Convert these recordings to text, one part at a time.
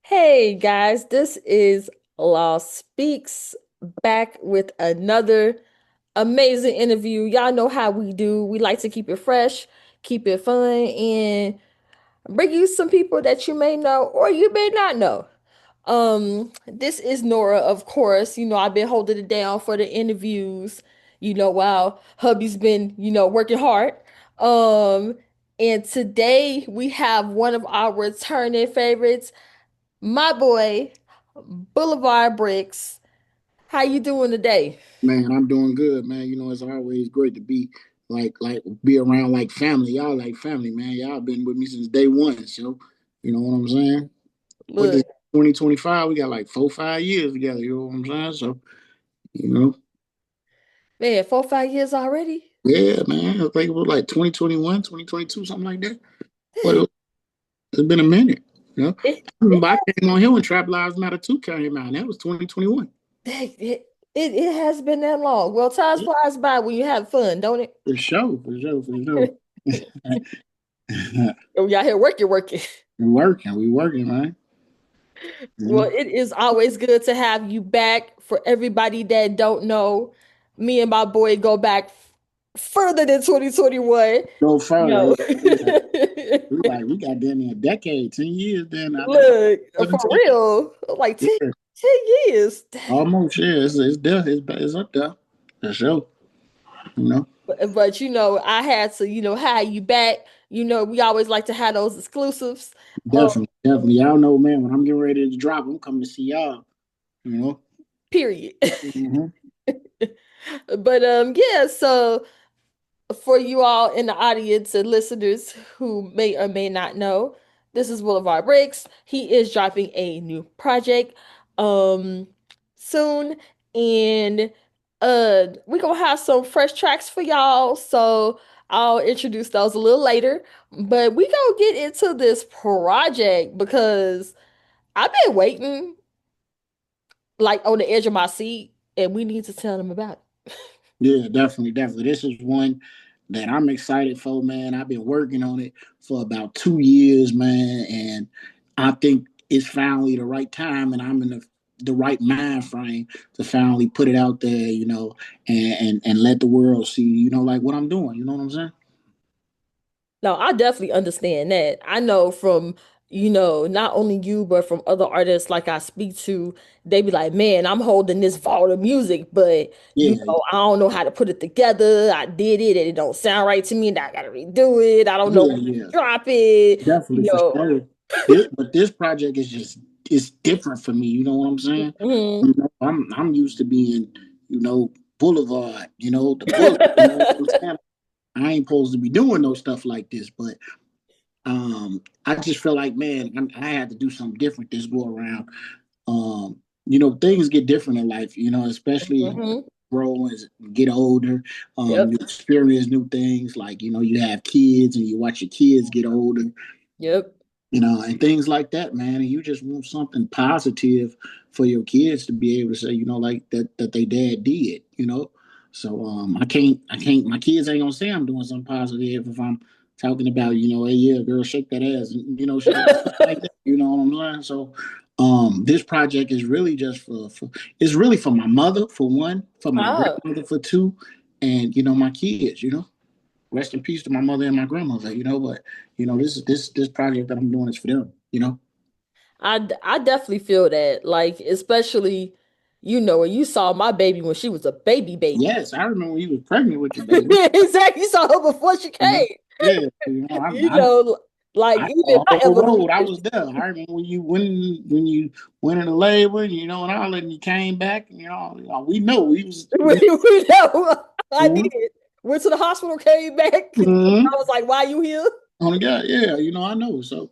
Hey guys, this is Law Speaks back with another amazing interview. Y'all know how we do. We like to keep it fresh, keep it fun, and bring you some people that you may know or you may not know. This is Nora, of course. I've been holding it down for the interviews, while hubby's been, working hard. Um, and today we have one of our returning favorites, my boy, Blvd Bricks. How you doing today? Man, I'm doing good, man. It's always great to be be around like family. Y'all like family, man. Y'all been with me since day one. So, you know what I'm saying? What this Look, 2025, we got like 4, 5 years together, you know what I'm saying? So, you know, man, 4, 5 years already. yeah, man. I think it was like 2021, 2022, something like that. But Dang, it's been a minute, you know. it, I it, remember I came on here when Trap Lives Matter 2 came out, and that was 2021. dang, it has been that long. Well, time Yeah, flies by when you have fun, don't it? for sure, for sure, for sure. Oh, y'all here working. we working, man. You Well, know? it is always good to have you back. For everybody that don't know, me and my boy go back further than 2021. Go You further. know. We got damn near a decade, 10 years. Then I think Look, for 17. real, like Yeah, 10 years. Dang. almost. Yeah, it's there. It's up there for sure. You know, But I had to, have you back. We always like to have those exclusives. Um, definitely, definitely. Y'all know, man. When I'm getting ready to drop, I'm coming to see y'all. You know. period. Hmm. But yeah, so for you all in the audience and listeners who may or may not know, this is Boulevard Breaks. He is dropping a new project um soon, and we're gonna have some fresh tracks for y'all. So I'll introduce those a little later. But we gonna get into this project because I've been waiting like on the edge of my seat, and we need to tell them about it. Yeah, definitely, definitely. This is one that I'm excited for, man. I've been working on it for about 2 years, man, and I think it's finally the right time, and I'm in the right mind frame to finally put it out there, and let the world see, like what I'm doing. You know what I'm saying? No, I definitely understand that. I know from, not only you, but from other artists like I speak to, they be like, man, I'm holding this vault of music, but, Yeah, I don't know how to put it together. I did it and it don't sound right to me, and I gotta redo it. I don't know yeah, when to yeah, drop it, you definitely for know. sure. But this project is just it's different for me. You know what I'm saying? Mhm. I'm used to being, you know, Boulevard, the bullet. You know what I'm saying? I ain't supposed to be doing no stuff like this, but I just feel like, man, I had to do something different this go around. Things get different in life, especially Mhm. grow as get older. Yep. You experience new things, like you have kids and you watch your kids get older, Yep. and things like that, man. And you just want something positive for your kids to be able to say, like that they dad did, So I can't my kids ain't gonna say I'm doing something positive if I'm talking about, hey, yeah, girl, shake that ass and shit like that, you know what I'm saying? So this project is really just for it's really for my mother for one, for my Ah. grandmother for two, and my kids, rest in peace to my mother and my grandmother, but this project that I'm doing is for them. I definitely feel that, like, especially, when you saw my baby when she was a baby. Yes, I remember when you was pregnant with your baby. Exactly. You saw her before she You know? came. Yeah, You know, like, I even know my the whole road. I evolution. was there. I remember when you went into labor, and all, and you came back, and we know we was. We know I Mhm. did. Went to the hospital, came back. I Mhm. was like, why you here? On the guy, yeah, I know. So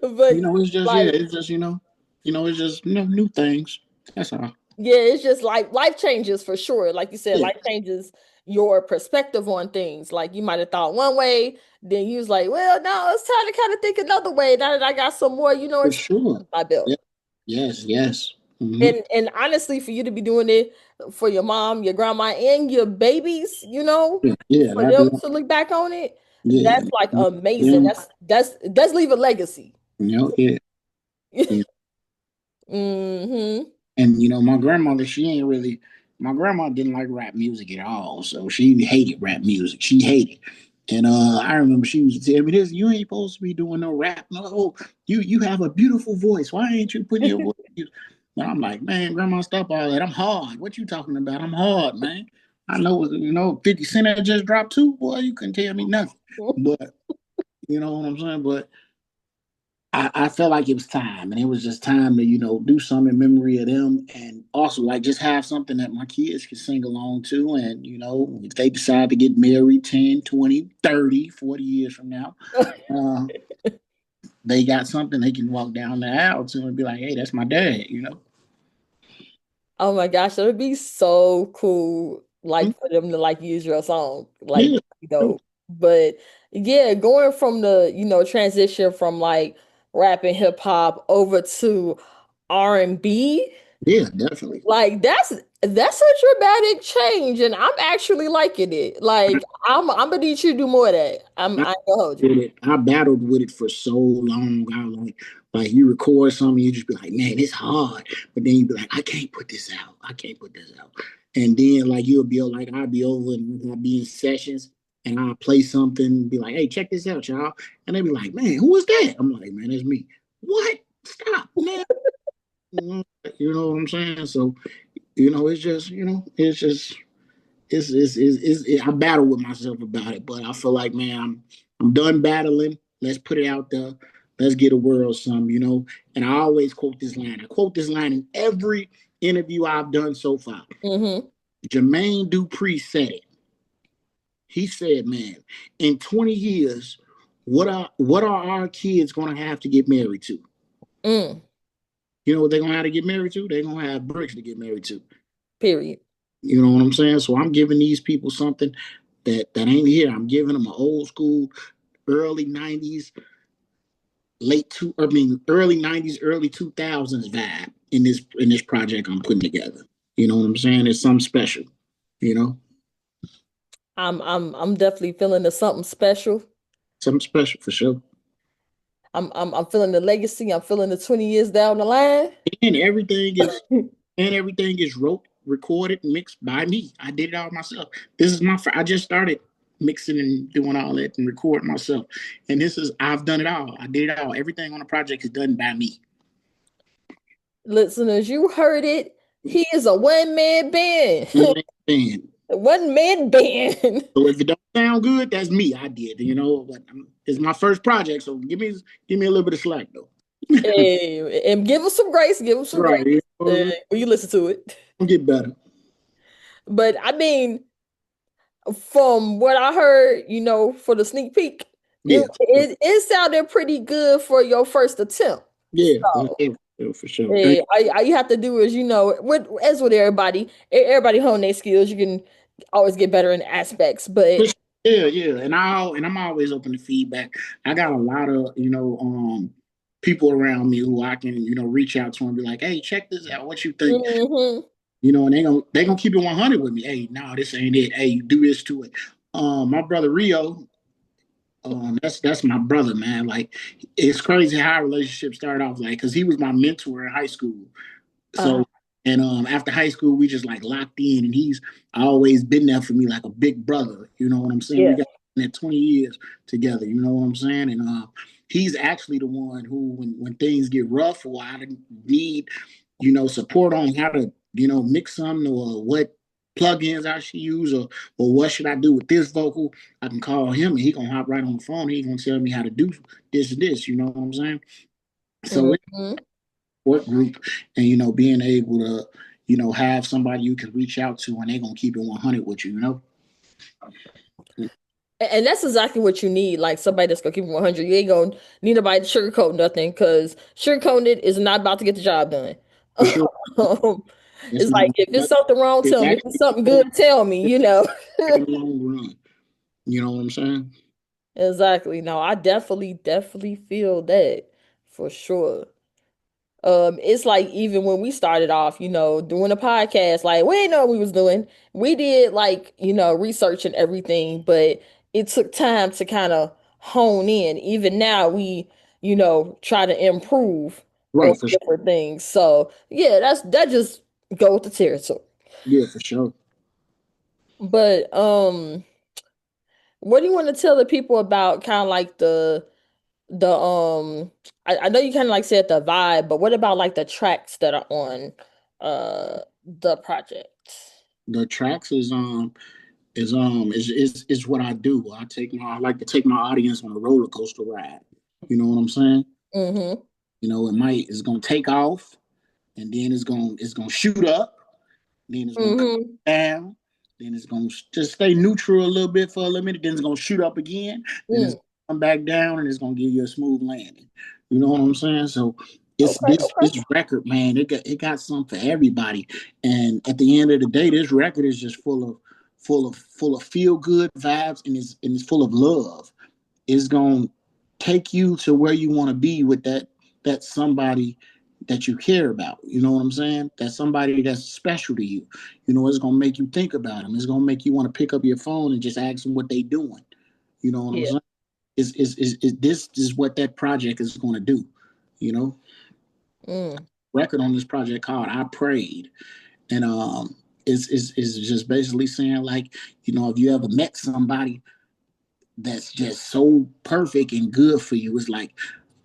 But it's just, yeah, like, it's just, it's just new things. That's all. yeah, it's just like life changes for sure. Like you said, Yeah, life changes your perspective on things. Like you might have thought one way, then you was like, well, no, it's time to kind of think another way. Now that I got some more, for experience sure. under my belt. Yeah. Yes, yes. Hmm. And honestly, for you to be doing it for your mom, your grandma, and your babies, Yeah, yeah, for them to look back on it, yeah. that's like amazing. Them, That's leave a legacy. yeah. Yeah. Mm-hmm. And my grandmother, she ain't really. My grandma didn't like rap music at all, so she hated rap music. She hated. And I remember she was telling me this: "You ain't supposed to be doing no rap. No, you have a beautiful voice. Why ain't you putting your voice?" And I'm like, "Man, grandma, stop all that. I'm hard. What you talking about? I'm hard, man. I know, 50 Cent had just dropped too. Boy, you couldn't tell me nothing. But you know what I'm saying? But I felt like it was time, and it was just time to do something in memory of them, and also like just have something that my kids could sing along to, and if they decide to get married 10, 20, 30, 40 years from now, uh, they got something they can walk down the aisle to and be like, hey, that's my dad. Oh my gosh, that would be so cool, like for them to like use your song, like Yeah, But yeah, going from the transition from like rap and hip hop over to R&B, yeah, definitely. like that's a dramatic change, and I'm actually liking it. Like I'm gonna need you to do more of that. I ain't gonna hold you. With it. I battled with it for so long. I was like you record something, you just be like, man, it's hard. But then you be like, I can't put this out. I can't put this out. And then like you'll be like, I'll be over and I'll be in sessions and I'll play something, and be like, hey, check this out, y'all. And they be like, man, who is that? I'm like, man, it's me. What? Stop, man. You know what I'm saying? So, it's just, I battle with myself about it, but I feel like, man, I'm done battling. Let's put it out there. Let's get a world some. And I always quote this line. I quote this line in every interview I've done so far. Mm-hmm. Jermaine Dupri said it. He said, man, in 20 years, what are our kids gonna have to get married to? Mm, You know what they're gonna have to get married to? They're gonna have bricks to get married to. period. You know what I'm saying? So I'm giving these people something that ain't here. I'm giving them an old school, early '90s, early '90s, early 2000s vibe in this project I'm putting together. You know what I'm saying? It's something special. You know, I'm definitely feeling the something special. something special for sure. I'm feeling the legacy. I'm feeling the 20 years down the line. And everything is wrote, recorded, mixed by me. I did it all myself. This is I just started mixing and doing all that and recording myself. And I've done it all. I did it all. Everything on the project is done by me. Listeners, you heard it. He is a one-man band. And One-man band. so if it don't sound good, that's me. I did. But it's my first project, so give me a little bit of slack though. Hey, and give us some grace. Give us some grace Right. when you listen to it. I'll get better. But I mean, from what I heard, for the sneak peek, Yeah. it sounded pretty good for your first attempt. Yeah. So, For sure. Thank all you have to do is, as with everybody, everybody hone their skills. You can always get better in aspects, but you. Yeah, yeah. And I'm always open to feedback. I got a lot of, people around me who I can, reach out to and be like, hey, check this out. What you think? mhm. And they gonna keep it 100 with me. Hey, no, this ain't it. Hey, you do this to it. My brother Rio, that's my brother, man. Like, it's crazy how our relationship started off, like, because he was my mentor in high school. Uh, So, and after high school, we just like locked in, and he's always been there for me like a big brother. You know what I'm saying? We yeah. got that 20 years together. You know what I'm saying? And he's actually the one who, when things get rough or I need, support on how to, mix something or what plugins I should use or what should I do with this vocal, I can call him and he gonna hop right on the phone. He gonna tell me how to do this and this. You know what I'm saying? So Mhm. support group and being able to have somebody you can reach out to and they're gonna keep it 100 with you. And that's exactly what you need, like somebody that's gonna keep it 100. You ain't gonna need nobody to sugarcoat nothing because sugarcoating it is not about to get the job done. For sure. Um, It's it's not like if it's something wrong, it's tell me. If it's actually something good, tell me. in the long run. You know what I'm saying? Exactly. No, I definitely feel that for sure. It's like even when we started off, doing a podcast, like we didn't know what we was doing. We did like, research and everything, but it took time to kind of hone in. Even now we, try to improve. on Right, for sure. different things. So yeah, that just go with the territory. Yeah, for sure. But what do you want to tell the people about kind of like the I know you kind of like said the vibe, but what about like the tracks that are on the project? The tracks is what I do. I like to take my audience on a roller coaster ride. You know what I'm saying? Mm-hmm. You know, it's gonna take off, and then it's gonna shoot up, then it's gonna come Mm-hmm. down, then it's gonna just stay neutral a little bit for a little minute, then it's gonna shoot up again, then it's Mm. gonna come back down, and it's gonna give you a smooth landing. You know what I'm saying? So it's Okay, okay. this record, man. It got something for everybody, and at the end of the day, this record is just full of feel good vibes, and it's full of love. It's gonna take you to where you want to be with that somebody that you care about. You know what I'm saying? That somebody that's special to you. You know, it's gonna make you think about them. It's gonna make you want to pick up your phone and just ask them what they doing. You know what I'm Yeah. saying? This is what that project is gonna do. You know, Mm. record on this project called "I Prayed," and is just basically saying like, if you ever met somebody that's just so perfect and good for you, it's like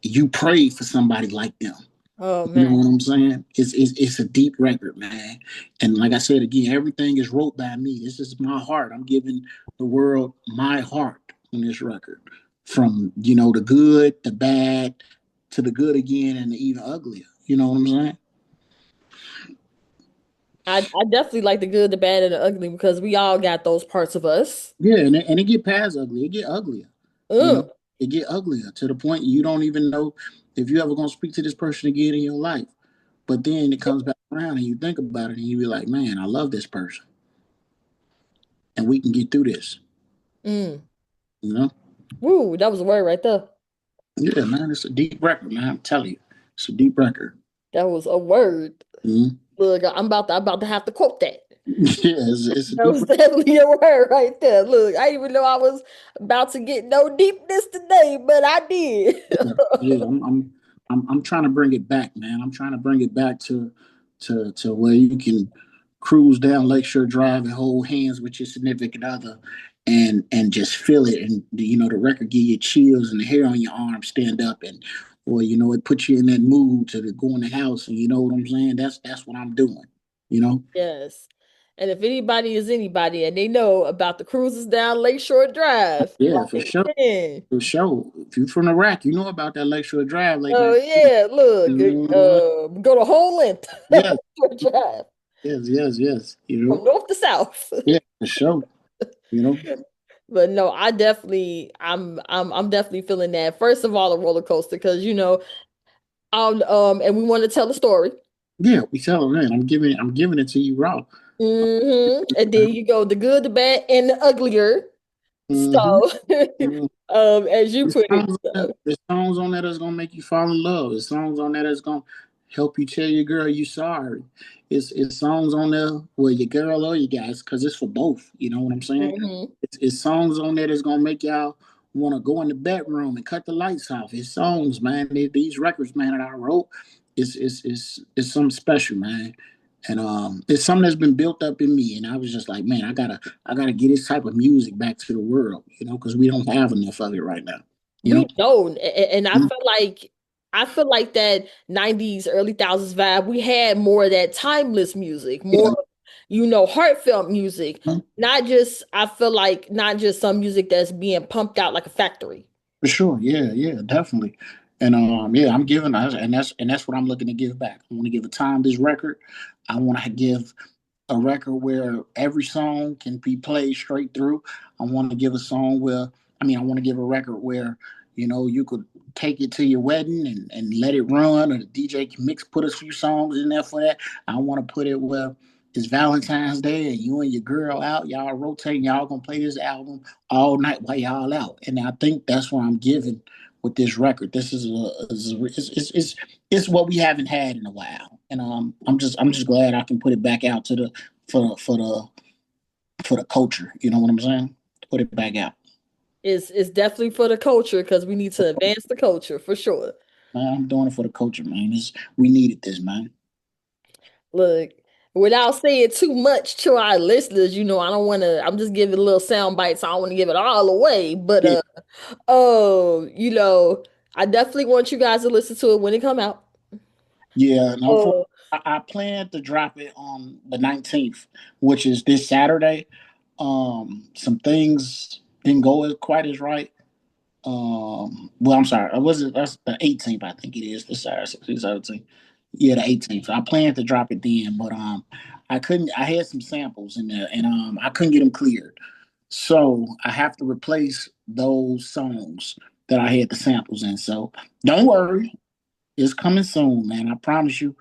you prayed for somebody like them. Oh You know man. what I'm saying? It's a deep record, man. And like I said again, everything is wrote by me. This is my heart. I'm giving the world my heart on this record. From the good, the bad, to the good again, and the even uglier. You know what I'm saying? I definitely like the good, the bad, and the ugly because we all got those parts of us. Yeah, and it get past ugly. It get uglier. You know, Mm. it get uglier to the point you don't even know if you ever gonna speak to this person again in your life. But then it comes back around and you think about it and you be like, man, I love this person and we can get through this. Mm. You know? Woo, that was a word right there. Yeah, man, it's a deep record, man. I'm telling you, it's a deep record. That was a word. Mm-hmm. Look, I'm about to have to quote that. Yeah, it's a That deep was record. definitely a word right there. Look, I didn't even know I was about to get no deepness today, but I did. Yeah, yeah. I'm trying to bring it back, man. I'm trying to bring it back to where you can cruise down Lakeshore Drive and hold hands with your significant other, and just feel it. And the record give you chills and the hair on your arm stand up, and or it puts you in that mood to go in the house. And you know what I'm saying? That's what I'm doing. You know? Yes. And if anybody is anybody and they know about the cruises down Lakeshore Drive, Yeah, for like, sure. man. For sure. If you're from Iraq, you know about that Lakeshore Drive late Oh night. yeah, look, Mhm. go the whole length of Yes, Lakeshore Drive yes, yes, yes. from north to south. Yeah, for sure. You know, But no, I'm definitely feeling that. First of all, a roller coaster because and we want to tell a story. yeah, we tell them, man, I'm giving it to you raw. And then you go the good, the bad, and the uglier. So, Mm-hmm. Mm-hmm. as you There's put it. songs, on that, So, there's songs on there that's gonna make you fall in love. There's songs on there that's gonna help you tell your girl you sorry. It's songs on there where your girl or you guys, because it's for both. You know what I'm saying? mhm. It's songs on there that's gonna make y'all want to go in the bedroom and cut the lights off. It's songs, man. These records, man, that I wrote, it's something special, man. And it's something that's been built up in me. And I was just like, man, I gotta get this type of music back to the world, because we don't have enough of it right now. You We know? don't, and Mhm. I feel like that '90s, early thousands vibe. We had more of that timeless music, more Yeah, heartfelt music. mhm, Not just I feel like not just some music that's being pumped out like a factory. for sure. Yeah, yeah, definitely. And yeah, I'm giving, and that's what I'm looking to give back. I want to give a time this record. I want to give a record where every song can be played straight through. I want to give a song where, I want to give a record where, you could take it to your wedding and let it run, or the DJ can put a few songs in there for that. I want to put it where it's Valentine's Day and you and your girl out, y'all rotating, y'all gonna play this album all night while y'all out. And I think that's what I'm giving with this record. This it's what we haven't had in a while, and I'm just glad I can put it back out to the for the culture. You know what I'm saying? Put it back out. It's definitely for the culture because we need to advance the culture for sure. Man, I'm doing it for the culture, man. We needed this, man. Look, without saying too much to our listeners, I don't want to. I'm just giving a little sound bites. I don't want to give it all away, but Yeah, I definitely want you guys to listen to it when it come out. yeah. And Oh, I plan to drop it on the 19th, which is this Saturday. Some things didn't go quite as right. Well, I'm sorry. That's the 18th, I think it is. The Saturday, 16th, 17th. Yeah, the 18th. So I planned to drop it then, but I couldn't. I had some samples in there, and I couldn't get them cleared. So I have to replace those songs that I had the samples in. So don't worry, it's coming soon, man. I promise you.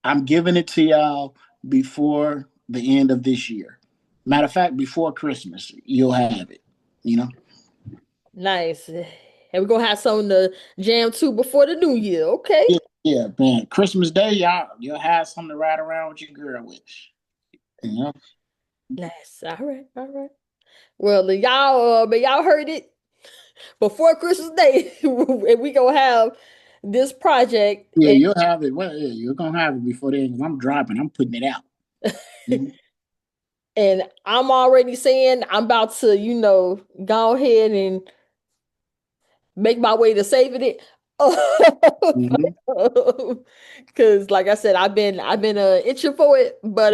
I'm giving it to y'all before the end of this year. Matter of fact, before Christmas, you'll have it. You know. nice. And we're gonna have something to jam to before the new year. Okay. Yeah, yeah, man. Christmas Day, you'll have something to ride around with your girl with. You know. Nice. All right. All right. Well, then y'all heard it before Christmas Day, and we gonna have this project, Yeah, you'll have it. Well, yeah, you're gonna have it before then. 'Cause I'm dropping. I'm putting it out. Mhm. and I'm already saying I'm about to, go ahead and make my way to saving it. Mhm. Because, like I said, I've been itching for it, but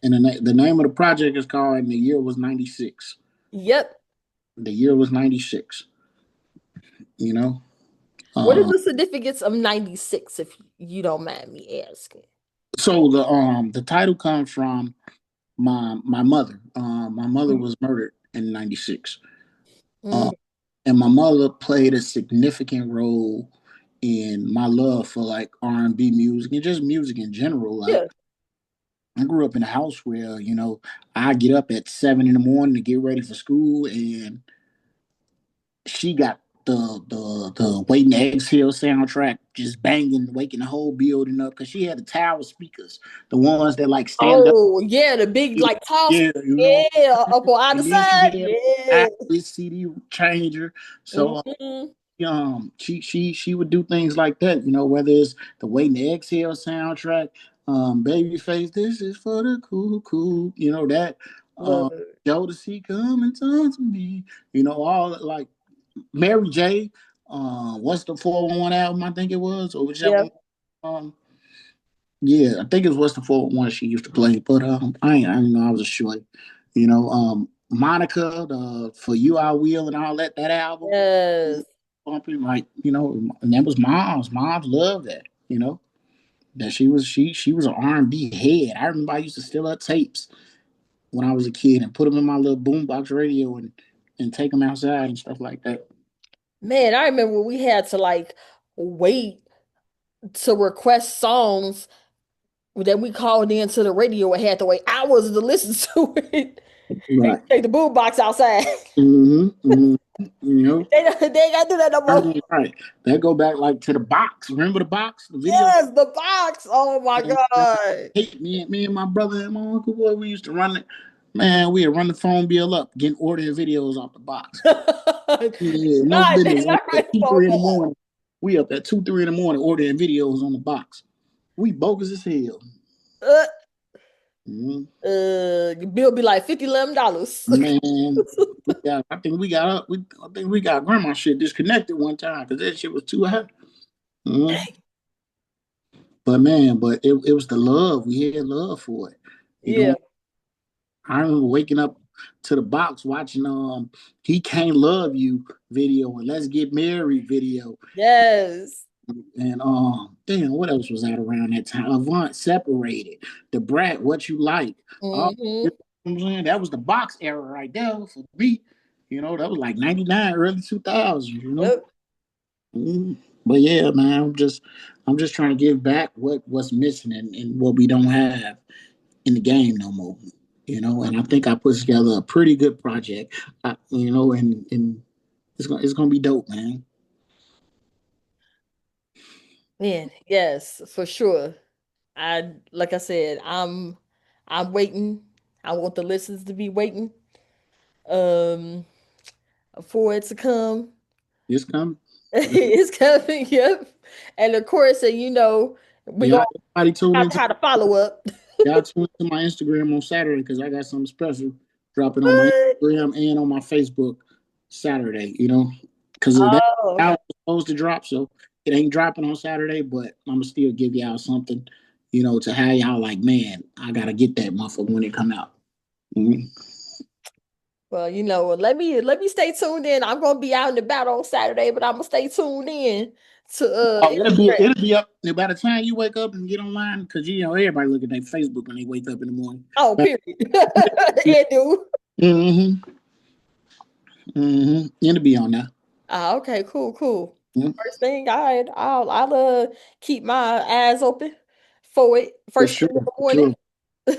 And the name of the project is called "And the Year Was '96." yep. The year was '96. You know. What is Uh, the significance of 96, if you don't mind me asking? so the title comes from my mother. My mother was murdered in '96. Mm, And my mother played a significant role in my love for like R&B music and just music in general. Like yeah. I grew up in a house where I get up at 7 in the morning to get ready for school, and she got the Waiting to Exhale soundtrack just banging, waking the whole building up because she had the tower speakers, the ones that like stand up. Oh, yeah, the big like toss. Yeah, Yeah, up on either and then she side. had Yeah. this CD changer. So Hmm. she would do things like that, whether it's the Waiting to Exhale soundtrack, Babyface, this is for the cool, that Love um it. Jodeci, come and talk to me, all like Mary J. What's the 411 album? I think it was, or whichever Yeah. one. Yeah, I think it was What's the 411 she used to play, but I didn't know I was a short. Monica, the For You I Will and all that album. Yes. Bumping like and that was mom's loved that that she was an R&B head. I remember I used to steal her tapes when I was a kid and put them in my little boombox radio and take them outside and stuff like that. Man, I remember we had to like wait to request songs that we called into the radio and had to wait hours to listen to it. And Right. take the boom box outside. Mm-hmm. You know, They ain't gotta do that no more. right. That go back like to the box. Remember the box, the video. Yes, the box. Oh my And, God. hey, me and my brother and my uncle boy, we used to run it. Man, we would run the phone bill up, getting ordering videos off the box. Yeah, no Not, business. Up not at right two, phone 3 in the morning. We up at 2, 3 in the morning ordering videos on the box. We bogus as hell. bill. Mhm. Bill be like $50, $11. Man, I think we got grandma shit disconnected one time because that shit was too high. Mhm. But it was the love. We had love for it. You Yeah. know, I remember waking up to the box watching He Can't Love You video and Let's Get Married video. Yes. And damn, what else was that around that time? Avant Separated, The Brat, What You Like. Oh, you Hmm. know what I'm saying? That was the box era right there for me. That was like 99, early 2000s. Yep. Mhm. But yeah, man, I'm just trying to give back what's missing and what we don't have in the game no more. And I think I put together a pretty good project. And it's gonna be dope, man. Man, yes, for sure. Like I said, I'm waiting. I want the listeners to be waiting um for it to come. It's coming. It's coming, yep. And of course, we Yeah, gonna everybody tune have to into have a follow up. y'all tune into my Instagram on Saturday because I got something special dropping on my What? Instagram and on my Facebook Saturday. Because that Oh, okay. was supposed to drop, so it ain't dropping on Saturday, but I'm gonna still give y'all something, to have y'all like, man, I gotta get that motherfucker when it come out. Mm-hmm. Well, let me stay tuned in. I'm gonna be out and about on Saturday, but I'm gonna stay tuned in to Oh, Instagram. it'll be up by the time you wake up and get online, because everybody look at their Facebook when they wake up in the morning. Oh, But, period. Yeah, dude. mm-hmm, mm-hmm. It'll be on there. Ah, okay, cool, cool. Yeah, First thing, all right, I'll keep my eyes open for it for first sure, thing in the for morning. sure.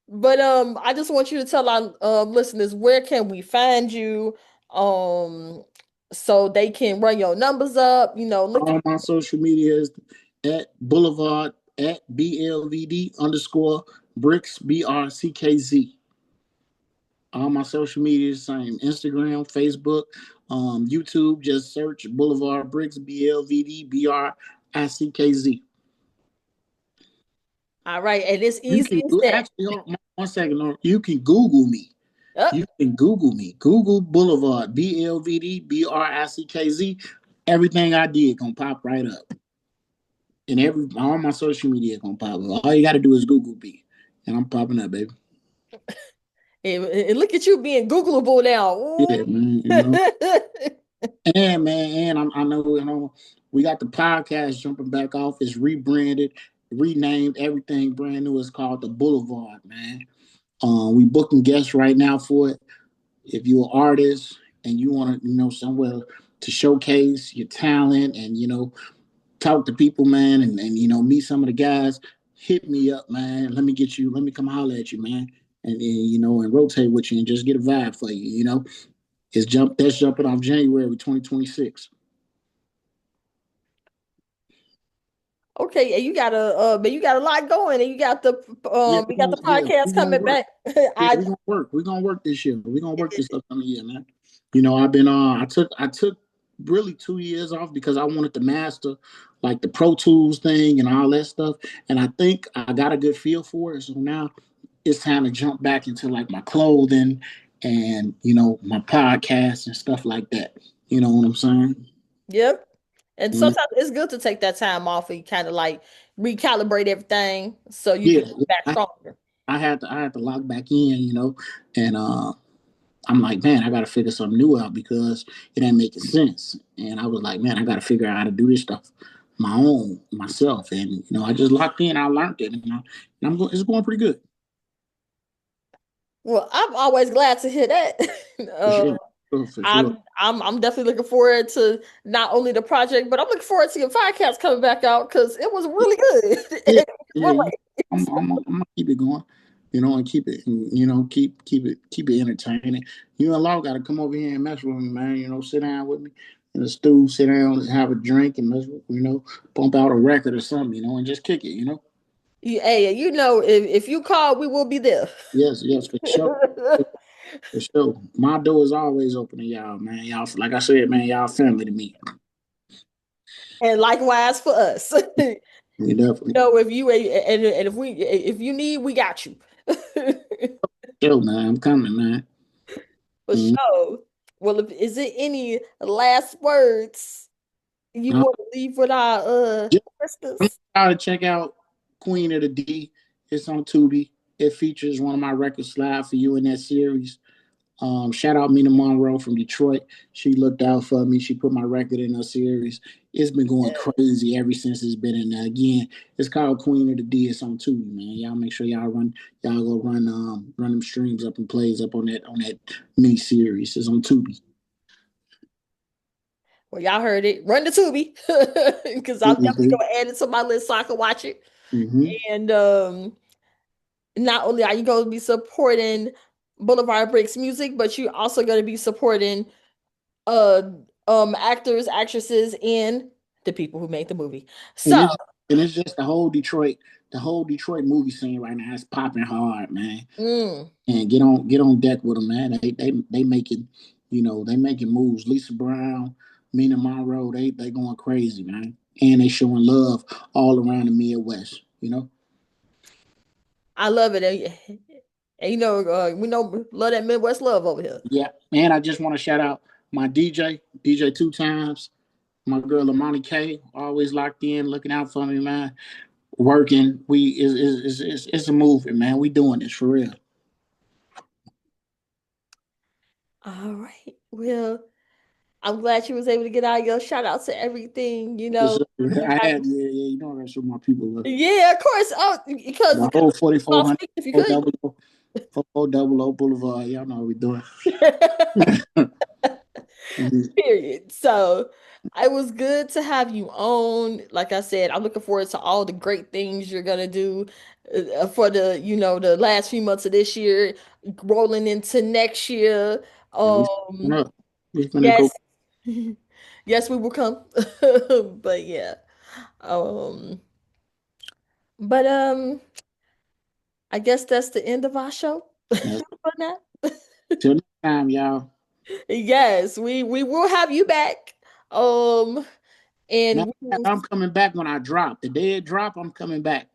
But I just want you to tell our listeners where can we find you, um, so they can run your numbers up. Look at. All my social media is at Boulevard at BLVD underscore Bricks BRCKZ. All my social media is the same: Instagram, Facebook, YouTube. Just search Boulevard Bricks BLVD BRICKZ. All right, and it's You easy can as that. actually hold on 1 second. You can Google me. Up. You can Google me. Google Boulevard BLVD BRICKZ. Everything I did gonna pop right up. And all my social media gonna pop up. All you gotta do is Google me, and I'm popping up, baby. And look at you being Googleable now. Yeah, Ooh. man. And man, and I know, we got the podcast jumping back off. It's rebranded, renamed, everything brand new. It's called the Boulevard, man. We booking guests right now for it. If you're an artist and you want to, somewhere to showcase your talent and talk to people, man, and meet some of the guys, hit me up, man. Let me come holler at you, man. And rotate with you and just get a vibe for you, that's jumping off January 2026. Okay, and you got a lot going, and Yeah, you got the we podcast gonna coming work. back. Yeah, I we're gonna work. We're gonna work this year. We're gonna work this upcoming year, man. I've been I took really 2 years off because I wanted to master like the Pro Tools thing and all that stuff. And I think I got a good feel for it. So now it's time to jump back into like my clothing and my podcast and stuff like that. You know what I'm saying? Yep. And Mm, sometimes it's good to take that time off and kind of like recalibrate everything so you yeah, can come back I, stronger. I had to lock back in, and I'm like, man, I got to figure something new out because it ain't making sense. And I was like, man, I got to figure out how to do this stuff myself. And I just locked in. I learned it, it's going pretty good. Well, I'm always glad to hear that. For uh, sure, for sure. I'm definitely looking forward to not only the project, but I'm looking forward to your podcast coming back out because it was really good. Yeah, In yeah. one way. I'm gonna keep it going, and keep it, keep it entertaining. You and Law got to come over here and mess with me, man. Sit down with me in the stew, sit down and have a drink and pump out a record or something, and just kick it. Hey, if you call, we will be there. Yes, yes, for sure. For sure. My door is always open to y'all, man. Y'all, like I said, man, y'all family to me. And likewise for us. You definitely. If you and if you need, we got you. Sure, man. I'm coming, man. For Mm-hmm. sure. Well, is it any last words you want to leave with our Just listeners? try to check out Queen of the D. It's on Tubi. It features one of my records, Slide for You, in that series. Shout out Mina Monroe from Detroit. She looked out for me. She put my record in her series. It's been going crazy ever since it's been in there. Again, it's called Queen of the D. It's on Tubi, man. Y'all make sure y'all go run them streams up and plays up on that mini series. It's on Tubi. Well, y'all heard it. Run the Tubi because I'm definitely Mm-hmm. gonna add it to my list so I can watch it. Mm-hmm. And not only are you going to be supporting Boulevard Bricks music, but you're also going to be supporting uh actors, actresses, and the people who made the movie. And So, it's just the whole Detroit movie scene right now. It's popping hard, man. mm, And get on deck with them, man. They making moves. Lisa Brown, meaning Monroe, they going crazy, man. And they showing love all around the Midwest, you know? I love it. And you know, we know love that Midwest love over here. Yeah. And I just want to shout out my DJ two times, my girl Amani K, always locked in, looking out for me, man. Working. It's a movement, man. We doing this for real. All right. Well, I'm glad you was able to get out your shout out to everything, you Yes, know. sir. I had, yeah, yeah, you know, that's what my people look. Yeah, of course. Oh, because The whole I'll 4400, speak if you could. 4400 Boulevard. Y'all know what we doing. Period. So it was good to have you on. Like I said, I'm looking forward to all the great things you're gonna do for the, the last few months of this year, rolling into next year. Yeah, Um, we gonna go. yes, yes, we will come. But yeah. Um, but I guess that's the end of our show Yeah. for now. Till next time, y'all. Yes, we will have you back. Um, Now and we will, I'm coming back when I drop. The day it drop, I'm coming back.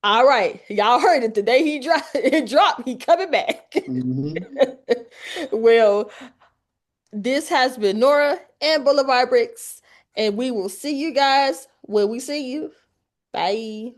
all right, y'all heard it. The day he drop it drop, he coming back. Hmm. Well, this has been Nora and Blvd Bricks, and we will see you guys when we see you. Bye.